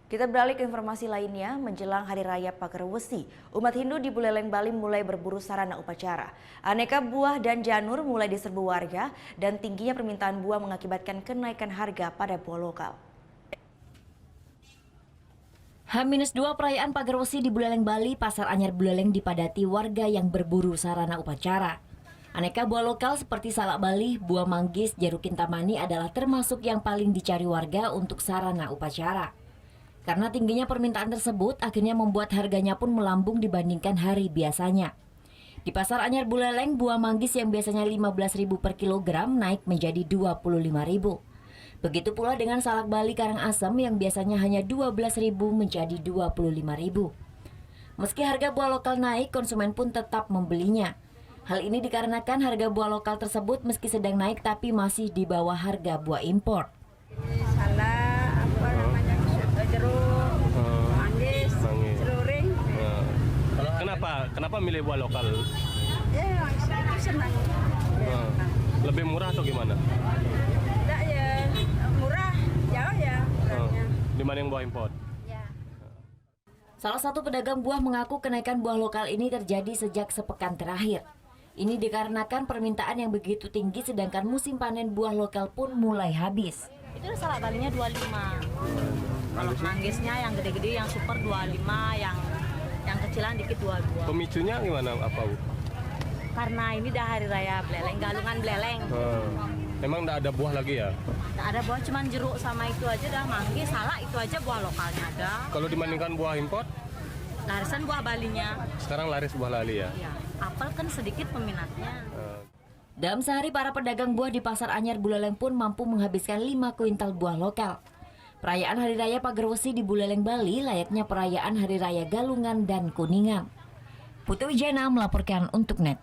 Kita beralih ke informasi lainnya, menjelang Hari Raya Pagar Wesi, umat Hindu di Buleleng, Bali mulai berburu sarana upacara. Aneka buah dan janur mulai diserbu warga dan tingginya permintaan buah mengakibatkan kenaikan harga pada buah lokal. H-2 perayaan Pagar Wesi di Buleleng, Bali, Pasar Anyar Buleleng dipadati warga yang berburu sarana upacara. Aneka buah lokal seperti salak Bali, buah manggis, jeruk kintamani adalah termasuk yang paling dicari warga untuk sarana upacara. Karena tingginya permintaan tersebut, akhirnya membuat harganya pun melambung dibandingkan hari biasanya. Di Pasar Anyar Buleleng, buah manggis yang biasanya Rp15.000 per kilogram naik menjadi Rp25.000. Begitu pula dengan salak Bali Karangasem yang biasanya hanya Rp12.000 menjadi Rp25.000. Meski harga buah lokal naik, konsumen pun tetap membelinya. Hal ini dikarenakan harga buah lokal tersebut meski sedang naik tapi masih di bawah harga buah impor. Salak, jeruk, manggis, celuring. Kenapa milih buah lokal? Ya, senang. Lebih murah atau gimana? Enggak ya, murah, jauh ya. Dibanding buah impor? Ya. Salah satu pedagang buah mengaku kenaikan buah lokal ini terjadi sejak sepekan terakhir. Ini dikarenakan permintaan yang begitu tinggi sedangkan musim panen buah lokal pun mulai habis. Itu salak Balinya 25. Kalau manggisnya yang gede-gede yang super 25, yang kecilan dikit 22. Pemicunya gimana apa, Bu? Karena ini dah hari raya Buleleng, galungan Buleleng. Emang nggak ada buah lagi ya? Nggak ada buah, cuman jeruk sama itu aja dah, manggis, salak itu aja buah lokalnya ada. Kalau dibandingkan buah impor? Larisan buah Balinya. Sekarang laris buah lali ya? Ya, apel kan sedikit peminatnya. Dalam sehari para pedagang buah di Pasar Anyar Buleleng pun mampu menghabiskan 5 kuintal buah lokal. Perayaan Hari Raya Pagar Wesi di Buleleng, Bali layaknya perayaan Hari Raya Galungan dan Kuningan. Putu Wijana melaporkan untuk NET.